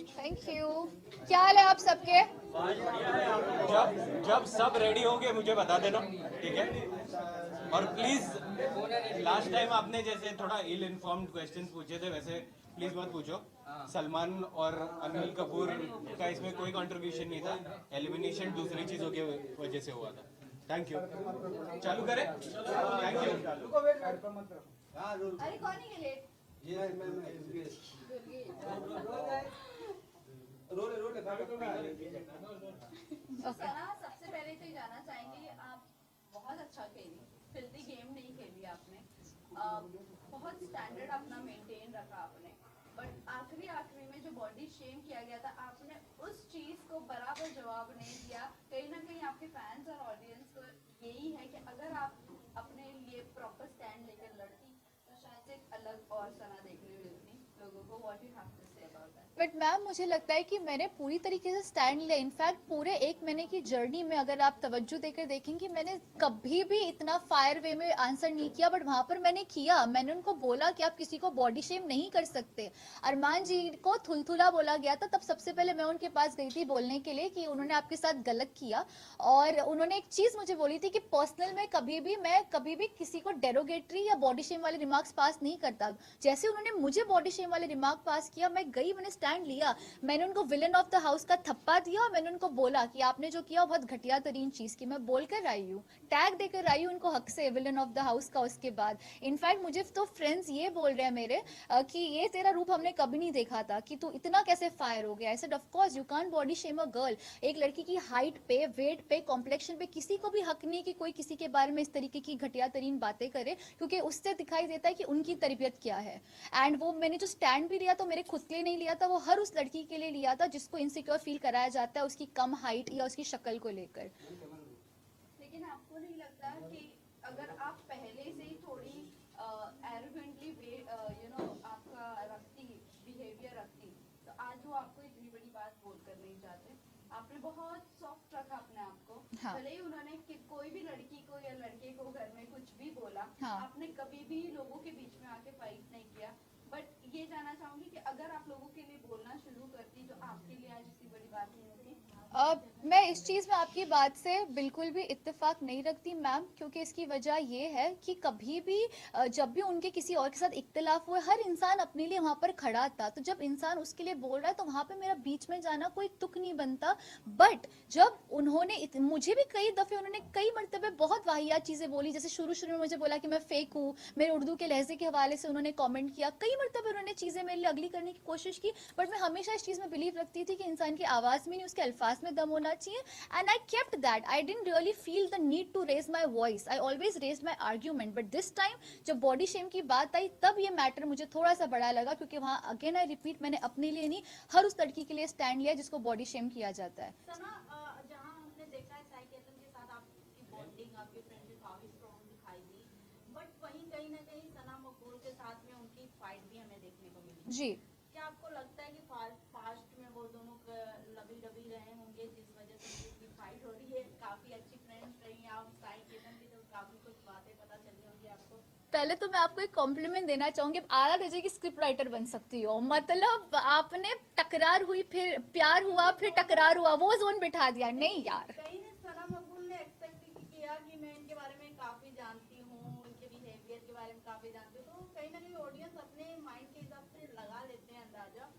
Thank you. क्या हाल है आप सबके? जब सब रेडी होंगे मुझे बता देना, ठीक है? और प्लीज लास्ट टाइम आपने जैसे थोड़ा इल इन्फॉर्म्ड क्वेश्चंस पूछे थे, वैसे प्लीज मत पूछो। सलमान और अनिल कपूर का इसमें कोई कंट्रीब्यूशन नहीं था, एलिमिनेशन दूसरी चीजों की वजह से हुआ था। Thank you. चालू करें? Thank you. अरे कौन है लेट? सना, सबसे पहले तो ये जानना चाहेंगे, आप बहुत अच्छा खेली, फिल्दी गेम नहीं खेली आपने, बहुत स्टैंडर्ड अपना मेंटेन रखा आपने, बट आखिरी में जो बॉडी शेम किया गया था, आपने उस चीज को बराबर जवाब नहीं दिया। कहीं ना कहीं आपके फैंस और ऑडियंस को यही है कि अगर आप अपने लिए प्रॉपर स्टैंड लेकर लड़ती तो शायद से एक अलग और सना देखने मिलती लोगों को। What you have to say about that? But ma'am मुझे लगता है कि मैंने पूरी तरीके से स्टैंड लिया। इनफैक्ट पूरे 1 महीने की जर्नी में अगर आप तवज्जो देकर देखेंगे, मैंने कभी भी इतना फायर वे में आंसर नहीं किया, बट वहाँ पर मैंने किया। मैंने उनको बोला कि आप किसी को बॉडी शेम नहीं कर सकते। अरमान जी को थुलथुला बोला गया था, तब सबसे पहले मैं उनके पास गई थी बोलने के लिए कि उन्होंने आपके साथ गलत किया। और उन्होंने एक चीज़ मुझे बोली थी कि पर्सनल में मैं कभी भी किसी को डेरोगेटरी या बॉडी शेम वाले रिमार्क्स पास नहीं करता। जैसे उन्होंने मुझे बॉडी शेम वाले रिमार्क पास किया, मैं गई, मैंने स्टैंड लिया। मैंने उनको विलन ऑफ द हाउस का थप्पा दिया और मैंने उनको बोला कि आपने जो किया बहुत घटिया तरीन चीज की। मैं बोल कर आई हूँ, टैग देकर आई हूँ उनको हक से विलन ऑफ द हाउस का। उसके बाद इनफैक्ट मुझे तो फ्रेंड्स ये बोल रहे हैं मेरे कि ये तेरा रूप हमने कभी नहीं देखा था, कि तू इतना कैसे फायर हो गया। I said of course you can't body shame a girl. एक लड़की की हाइट पे, वेट पे, कॉम्प्लेक्शन पे किसी को भी हक नहीं कि कोई किसी के बारे में इस तरीके की घटिया तरीन बातें करे, क्योंकि उससे दिखाई देता है कि उनकी तरबियत क्या है। एंड वो मैंने जो स्टैंड भी लिया तो मेरे खुद के लिए नहीं लिया था, वो हर उस लड़की के लिए लिया था जिसको इनसिक्योर फील कराया जाता है उसकी कम हाइट या उसकी शक्ल को लेकर। लेकिन आपको नहीं लगता कि अगर आप पहले से ही थोड़ी एरोगेंटली आपका रखती बिहेवियर रखती तो आज वो आपको इतनी बड़ी बात बोल कर नहीं जाते। आपने बहुत सॉफ्ट रखा अपने आप को। हाँ। भले ही उन्होंने कोई भी लड़की को या लड़के को घर में कुछ भी बोला, हाँ। आपने कभी भी लोगों के बीच में आके फाइट नहीं किया। बट ये जानना चाहूंगी कि अगर आप लोगों के लिए बोलना शुरू करती तो आपके लिए आज इतनी बड़ी बात नहीं होती। मैं इस चीज़ में आपकी बात से बिल्कुल भी इत्तेफाक नहीं रखती मैम, क्योंकि इसकी वजह ये है कि कभी भी जब भी उनके किसी और के साथ इख्तिलाफ हुए, हर इंसान अपने लिए वहाँ पर खड़ा था। तो जब इंसान उसके लिए बोल रहा है तो वहाँ पे मेरा बीच में जाना कोई तुक नहीं बनता। बट जब उन्होंने मुझे भी कई दफ़े उन्होंने कई मरतबे बहुत वाहियात चीज़ें बोली, जैसे शुरू में मुझे बोला कि मैं फेक हूँ, मेरे उर्दू के लहजे के हवाले से उन्होंने कॉमेंट किया, कई मरतबे उन्होंने चीज़ें मेरे लिए अगली करने की कोशिश की। बट मैं हमेशा इस चीज़ में बिलीव रखती थी कि इंसान की आवाज़ में नहीं उसके अल्फाज में दम होना चाहिए। And I kept that. I didn't really feel the need to raise my voice. I always raise my argument. But this time जब बॉडी शेम की बात आई तब ये मैटर मुझे थोड़ा सा बड़ा लगा, क्योंकि वहाँ अगेन आई रिपीट, मैंने अपने लिए नहीं हर उस लड़की के लिए स्टैंड लिया जिसको बॉडी शेम किया जाता है। सना, जहाँ हमने देखा है साई केतन के साथ आपकी बॉन्डिंग, आपकी फ्रेंडशिप काफी स्ट्रॉन्ग दिखाई दी, बट वहीं कहीं ना कहीं सना मकबूल के साथ में उनकी फाइट भी हमें देखने को मिली जी। क्या आपको लगता है कि पास्ट में वो दोनों लवी डबी रहे होंगे जिस वजह से उनकी फाइट हो रही है? काफी अच्छी फ्रेंड्स रही आप साई केतन की, तो काफी कुछ बातें पता चली होंगी आपको। पहले तो मैं आपको एक कॉम्प्लीमेंट देना चाहूंगी, आप आला दर्जे की स्क्रिप्ट राइटर बन सकती हो। मतलब आपने टकरार हुई, फिर प्यार हुआ, फिर टकरार हुआ, वो जोन बिठा दिया। नहीं यार, कहीं ने सना मकबूल ने एक्सपेक्ट किया कि मैं इनके बारे में काफी जानती हूँ, इनके बिहेवियर के बारे में काफी जानती हूँ, तो कहीं ना कहीं ऑडियंस अपने माइंड के हिसाब से लगा लेते हैं अंदाजा।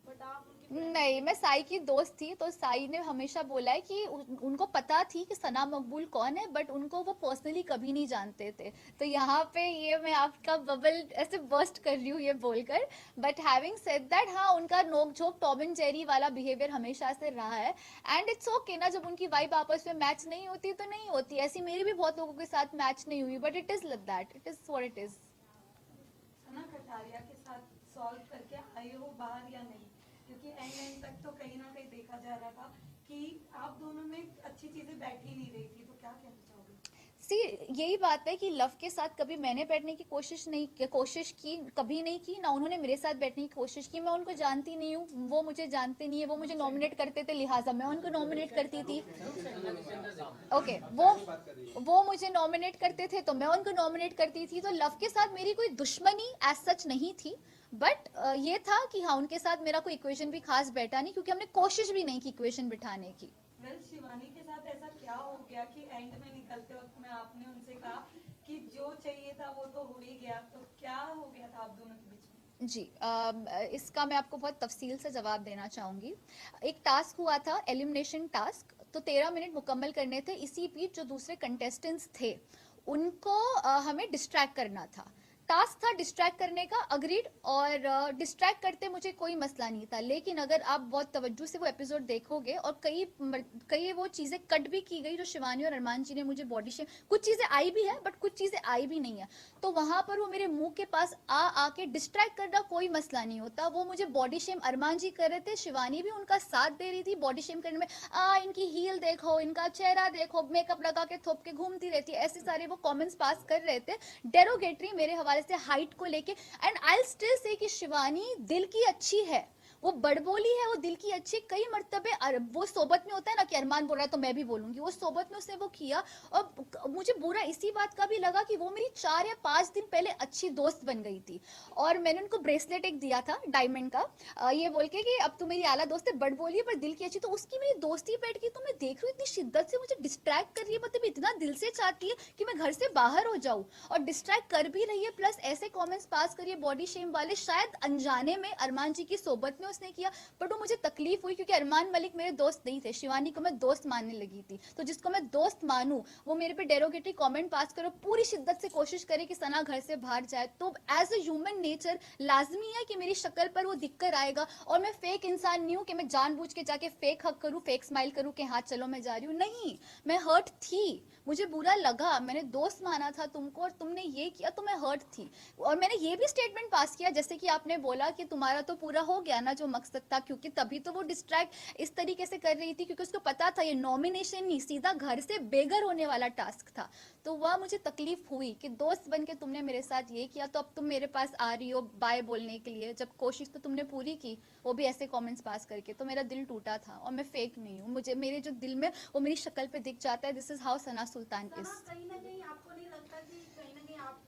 बट आप उनकी नहीं, मैं साई की दोस्त थी, तो साई ने हमेशा बोला है कि उनको पता थी कि सना मकबूल कौन है, बट उनको वो पर्सनली कभी नहीं जानते थे। तो यहाँ पे ये मैं आपका बबल ऐसे बर्स्ट कर रही हूँ ये बोलकर। बट हैविंग सेड दैट, हाँ उनका नोक झोंक टॉम एंड जेरी वाला बिहेवियर हमेशा से रहा है। एंड इट्स ओके ना, जब उनकी वाइब आपस में मैच नहीं होती तो नहीं होती। ऐसी मेरी भी बहुत लोगों के साथ मैच नहीं हुई, but it is like that, it is what it is. Sana, Kataria के साथ सॉल्व करके आए हो बाहर या नहीं? क्योंकि एंड तक तो कहीं ना कहीं देखा जा रहा था कि आप दोनों में अच्छी चीजें बैठ ही नहीं रही थी, तो क्या कहना चाहोगे? सी, यही बात है कि लव के साथ कभी मैंने बैठने की कोशिश की, कभी नहीं की ना उन्होंने मेरे साथ बैठने की कोशिश की। मैं उनको जानती नहीं हूँ, वो मुझे जानते नहीं है। वो मुझे नॉमिनेट करते थे, लिहाजा मैं उनको नॉमिनेट करती थी। ओके, वो मुझे नॉमिनेट करते थे तो मैं उनको नॉमिनेट करती थी। तो लव के साथ मेरी कोई दुश्मनी एज सच नहीं थी, बट ये था कि हाँ उनके साथ मेरा कोई इक्वेशन भी खास बैठा नहीं, क्योंकि हमने कोशिश भी नहीं की इक्वेशन बिठाने की। वेल शिवानी के साथ ऐसा क्या हो गया कि एंड में निकलते वक्त में आपने उनसे कहा कि जो चाहिए था वो तो हो ही गया, तो क्या हो गया था आप दोनों के बीच में? जी, इसका मैं आपको बहुत तफसील से जवाब देना चाहूँगी। एक टास्क हुआ था, एलिमिनेशन टास्क, तो 13 मिनट मुकम्मल करने थे। इसी बीच जो दूसरे कंटेस्टेंट्स थे उनको हमें डिस्ट्रैक्ट करना था। टास्क था डिस्ट्रैक्ट करने का, अग्रीड, और डिस्ट्रैक्ट करते मुझे कोई मसला नहीं था, लेकिन अगर आप बहुत तवज्जो से वो एपिसोड देखोगे और कई वो चीज़ें कट भी की गई जो शिवानी और अरमान जी ने मुझे बॉडी शेम, कुछ चीज़ें आई भी है बट कुछ चीज़ें आई भी नहीं है, तो वहां पर वो मेरे मुंह के पास आके डिस्ट्रैक्ट करना कोई मसला नहीं होता। वो मुझे बॉडी शेम अरमान जी कर रहे थे, शिवानी भी उनका साथ दे रही थी बॉडी शेम करने में। इनकी हील देखो, इनका चेहरा देखो, मेकअप लगा के थोप के घूमती रहती है, ऐसे सारे वो कमेंट्स पास कर रहे थे डेरोगेटरी मेरे हवाले से हाइट को लेके। एंड आई स्टिल से कि शिवानी दिल की अच्छी है, वो बड़बोली है, वो दिल की अच्छी। कई मर्तबे वो सोबत में होता है ना कि अरमान बोल रहा है तो मैं भी बोलूंगी, वो सोबत में उसने वो किया। और मुझे बुरा इसी बात का भी लगा कि वो मेरी 4 या 5 दिन पहले अच्छी दोस्त बन गई थी, और मैंने उनको ब्रेसलेट एक दिया था डायमंड का, ये बोल के कि अब तू मेरी आला दोस्त है, बड़बोली है पर दिल की अच्छी। तो उसकी मेरी दोस्ती बैठ गई, तो मैं देख रही हूँ इतनी शिद्दत से मुझे डिस्ट्रैक्ट कर रही है, मतलब इतना दिल से चाहती है कि मैं घर से बाहर हो जाऊँ, और डिस्ट्रैक्ट कर भी रही है, प्लस ऐसे कमेंट्स पास करिए बॉडी शेम वाले, शायद अनजाने में अरमान जी की सोबत में उसने किया। बट वो मुझे तकलीफ हुई क्योंकि अरमान मलिक मेरे दोस्त नहीं थे, शिवानी को मैं दोस्त मानने लगी थी, तो जिसको मैं दोस्त मानूं वो मेरे पे डेरोगेटरी कमेंट पास करो, पूरी शिद्दत से कोशिश करे कि सना घर से बाहर जाए। तो एज अ ह्यूमन नेचर लाजमी है कि मेरी शक्ल पर वो दिख कर आएगा, और मैं फेक इंसान नहीं हूँ कि मैं जानबूझ के जाके फेक हक करूँ, फेक स्माइल करूँ कि हाँ चलो मैं जा रही हूँ। नहीं, मैं हर्ट थी, मुझे बुरा लगा, मैंने दोस्त माना था तुमको और तुमने ये किया तो मैं हर्ट थी। और मैंने ये भी स्टेटमेंट पास किया जैसे कि आपने बोला कि तुम्हारा तो पूरा हो गया ना जो मकसद था, क्योंकि तभी तो वो डिस्ट्रैक्ट इस तरीके से कर रही थी, क्योंकि उसको पता था ये नॉमिनेशन नहीं, सीधा घर से बेघर होने वाला टास्क था। तो वह मुझे तकलीफ हुई कि दोस्त बन के तुमने मेरे साथ ये किया, तो अब तुम मेरे पास आ रही हो बाय बोलने के लिए, जब कोशिश तो तुमने पूरी की, वो भी ऐसे कमेंट्स पास करके। तो मेरा दिल टूटा था, और मैं फेक नहीं हूँ, मुझे मेरे जो दिल में वो मेरी शक्ल पे दिख जाता है। This is how Sana Sultan is. Sana, कहीं ना कहीं आपको नहीं लगता कि कहीं ना कहीं आप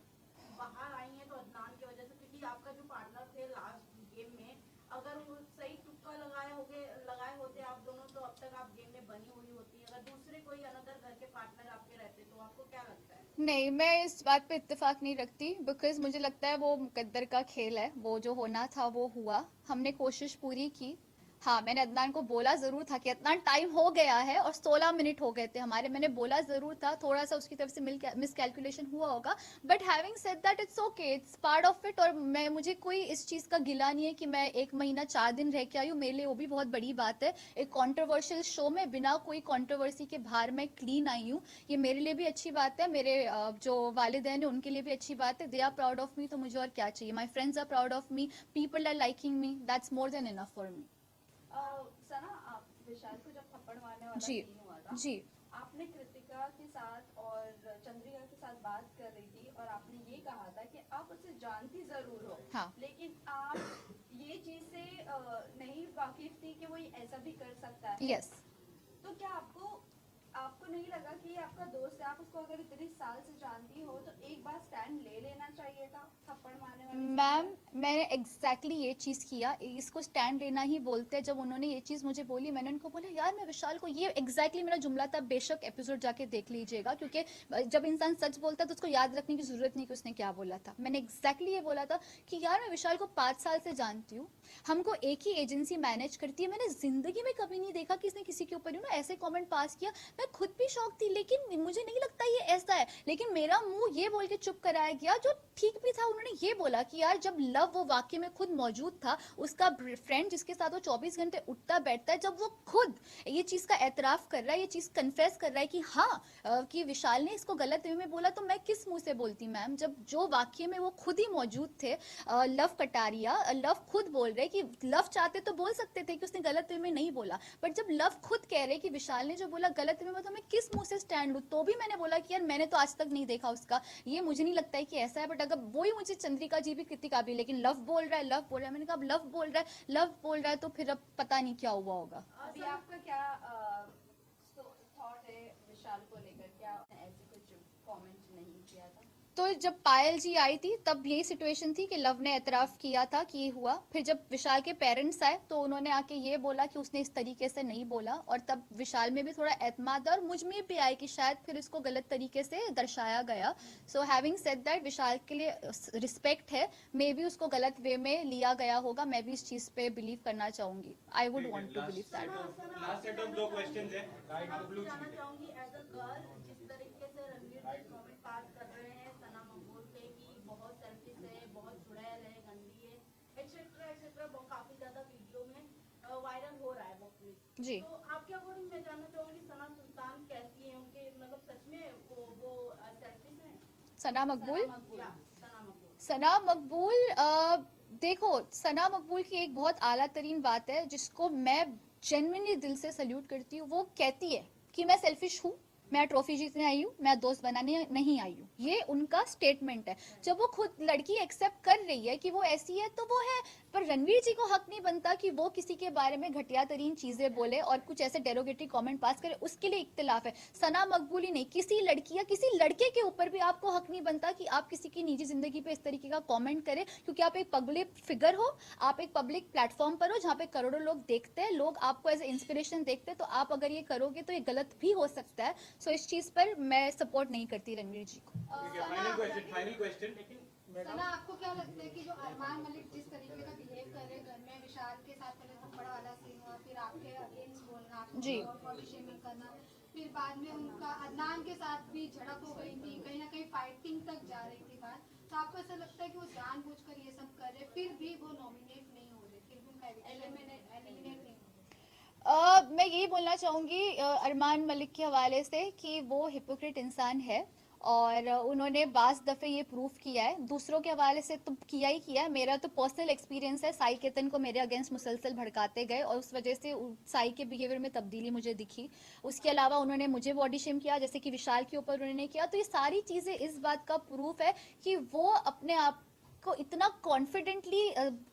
बाहर आई हैं तो अदनान की वजह से, क्योंकि आपका जो पार्टनर थे लास्ट गेम में, अगर वो सही तुक्का लगाए होते आप दोनों, तो अब तक आप गेम में बनी हुई होती। अगर दूसरे कोई अनदर घर के पार्टनर आपके रहते तो आपको क्या लगता है? नहीं, मैं इस बात पे इत्तेफाक नहीं रखती, बिकॉज मुझे लगता है वो मुकद्दर का खेल है, वो जो होना था वो हुआ, हमने कोशिश पूरी की। हाँ, मैंने अदनान को बोला ज़रूर था कि अदनान टाइम हो गया है, और 16 मिनट हो गए थे हमारे, मैंने बोला ज़रूर था, थोड़ा सा उसकी तरफ से मिसकैलकुलेशन हुआ होगा, but having said that it's okay, it's part of it. और मुझे कोई इस चीज़ का गिला नहीं है कि मैं 1 महीना 4 दिन रह के आई हूँ, मेरे लिए वो भी बहुत बड़ी बात है। एक कॉन्ट्रोवर्शियल शो में बिना कोई कॉन्ट्रोवर्सी के बाहर मैं क्लीन आई हूँ, ये मेरे लिए भी अच्छी बात है, मेरे जो वालिदैन है उनके लिए भी अच्छी बात है। They are proud of me, तो मुझे और क्या चाहिए। My friends are proud of me, people are liking me, that's more than enough for me. Sana, आप विशाल को जब थप्पड़ मारने वाला जी सीन हुआ था, जी आपने कृतिका के साथ और चंद्रिका के साथ बात कर रही थी, और आपने ये कहा था कि आप उसे जानती जरूर हो, हाँ। लेकिन आप ये चीज से नहीं वाकिफ थी कि वो ये ऐसा भी कर सकता है। यस। तो क्या आपको नहीं लगा कि ये आपका दोस्त है, आप उसको अगर इतने साल से जानती हो तो एक बार स्टैंड ले लेना चाहिए था थप्पड़ मारने वाले सीन मैम, में? मैंने एग्जैक्टली ये चीज़ किया, इसको स्टैंड लेना ही बोलते हैं। जब उन्होंने ये चीज़ मुझे बोली, मैंने उनको बोला यार मैं विशाल को, ये एग्जैक्टली मेरा जुमला था, बेशक एपिसोड जाके देख लीजिएगा, क्योंकि जब इंसान सच बोलता है तो उसको याद रखने की ज़रूरत नहीं कि उसने क्या बोला था। मैंने एग्जैक्टली ये बोला था कि यार मैं विशाल को 5 साल से जानती हूँ, हमको एक ही एजेंसी मैनेज करती है, मैंने ज़िंदगी में कभी नहीं देखा कि इसने किसी के ऊपर ऐसे कॉमेंट पास किया। मैं खुद भी शौक थी, लेकिन मुझे नहीं लगता ये ऐसा है, लेकिन मेरा मुंह ये बोल के चुप कराया गया, जो ठीक भी था। उन्होंने ये बोला कि यार जब लव वो वाकई में खुद मौजूद था, उसका फ्रेंड जिसके साथ वो 24 घंटे उठता बैठता है, जब वो खुद ये चीज़ का एतराफ़ कर रहा है, ये चीज़ कन्फेस कर रहा है कि हाँ कि विशाल ने इसको गलत वे में बोला, तो मैं किस मुंह से बोलती मैम, जब जो वाकई में वो खुद ही मौजूद थे। लव कटारिया, लव खुद बोल रहे कि लव चाहते तो बोल सकते थे कि उसने गलत वे में नहीं बोला, बट जब लव खुद कह रहे कि विशाल ने जो बोला गलत वे में, तो मैं किस मुंह से स्टैंड लूँ। तो भी मैंने बोला कि यार मैंने तो आज तक नहीं देखा उसका, ये मुझे नहीं लगता है कि ऐसा है, बट अगर वही मुझे चंद्रिका जी भी कृतिका भी, लेकिन लव बोल रहा है, लव बोल रहा है, मैंने कहा अब लव बोल रहा है, लव बोल रहा है, तो फिर अब पता नहीं क्या हुआ होगा। अभी आपका क्या थॉट है विशाल को लेकर? क्या ऐसे कुछ कमेंट नहीं किया था? तो जब पायल जी आई थी तब यही सिचुएशन थी कि लव ने एतराफ़ किया था कि ये हुआ। फिर जब विशाल के पेरेंट्स आए तो उन्होंने आके ये बोला कि उसने इस तरीके से नहीं बोला, और तब विशाल में भी थोड़ा एतमाद और मुझ में भी आया कि शायद फिर इसको गलत तरीके से दर्शाया गया। सो हैविंग सेड दैट, विशाल के लिए रिस्पेक्ट है, मे भी उसको गलत वे में लिया गया होगा। मैं भी इस चीज़ पे बिलीव करना चाहूँगी। I would want to believe that. Last set of 2 questions है। जानना चाहूंगी एज अ गर्ल, जिस तरीके से रणवीर जी कमेंट पास कर रहे हैं सना मकबूल पे कि बहुत सेल्फिश है, बहुत चुड़ैल है, गंदी है, एक्सेट्रा एक्सेट्रा, काफी ज्यादा वीडियो में वायरल हो रहा है वो क्लिप। जी। तो आपके अकॉर्डिंग मैं जानना चाहूंगी सना सुल्तान कैसी है, उनके मतलब सच में वो सेल्फिश है? सना मकबूल, सना मकबूल सना मकबूल देखो, सना मकबूल की एक बहुत आला तरीन बात है जिसको मैं जेन्युइनली दिल से सल्यूट करती हूँ। वो कहती है कि मैं सेल्फिश हूँ, मैं ट्रॉफी जीतने आई हूँ, मैं दोस्त बनाने नहीं आई हूँ। ये उनका स्टेटमेंट है। जब वो खुद लड़की एक्सेप्ट कर रही है कि वो ऐसी है तो वो है, पर रणवीर जी को हक नहीं बनता कि वो किसी के बारे में घटिया तरीन चीजें बोले और कुछ ऐसे डेरोगेटरी कमेंट पास करे। उसके लिए इख्तिलाफ है। सना मकबूल ही नहीं, किसी लड़की या किसी लड़के के ऊपर भी आपको हक नहीं बनता कि आप किसी की निजी जिंदगी पे इस तरीके का कमेंट करें, क्योंकि आप एक पब्लिक फिगर हो, आप एक पब्लिक प्लेटफॉर्म पर हो जहाँ पे करोड़ों लोग देखते हैं, लोग आपको एज ए इंस्पिरेशन देखते हैं। तो आप अगर ये करोगे तो ये गलत भी हो सकता है। सो इस चीज पर मैं सपोर्ट नहीं करती रणवीर जी को। ठीक है, फाइनल क्वेश्चन। सना, आपको क्या लगता है कि जो अरमान मलिक जिस तरीके का बिहेव कर रहे घर में, विशाल के साथ पहले थप्पड़ वाला सीन हुआ, फिर आपके अगेंस्ट बोलना, जी। और बॉडी शेमिंग करना, फिर बाद में उनका अदनान के साथ भी झड़प हो गई थी, कहीं ना कहीं फाइटिंग तक जा रही थी बात, तो आपको ऐसा लगता है कि वो जानबूझकर ये सब कर रहे, फिर भी वो नॉमिनेट नहीं हो रहे, फिर भी उनका एलिमिनेट नहीं हो रहे? मैं यही बोलना चाहूँगी अरमान मलिक के हवाले से कि वो हिपोक्रेट इंसान है, और उन्होंने बाज़ दफ़े ये प्रूफ किया है। दूसरों के हवाले से तो किया ही किया है। मेरा तो पर्सनल एक्सपीरियंस है, साई केतन को मेरे अगेंस्ट मुसलसल भड़काते गए और उस वजह से साई के बिहेवियर में तब्दीली मुझे दिखी। उसके अलावा उन्होंने मुझे बॉडी शेम किया, जैसे कि विशाल के ऊपर उन्होंने किया। तो ये सारी चीज़ें इस बात का प्रूफ है कि वो अपने आप को इतना कॉन्फिडेंटली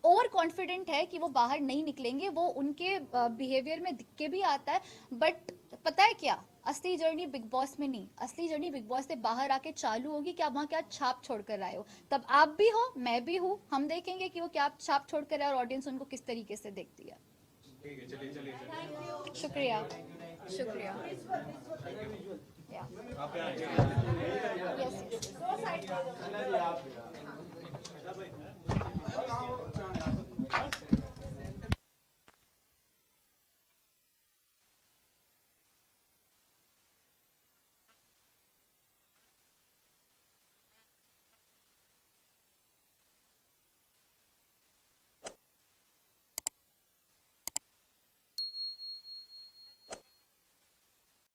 ओवर कॉन्फिडेंट है कि वो बाहर नहीं निकलेंगे। वो उनके बिहेवियर में दिख के भी आता है। बट पता है क्या, असली जर्नी बिग बॉस में नहीं, असली जर्नी बिग बॉस से बाहर आके चालू होगी कि आप वहाँ क्या छाप छोड़ कर आए हो। तब आप भी हो, मैं भी हूँ, हम देखेंगे कि वो क्या छाप छोड़ कर आए और ऑडियंस उनको किस तरीके से देखती है। ठीक है, चलिए। शुक्रिया, शुक्रिया। आप यहाँ आइए। Yes, yes.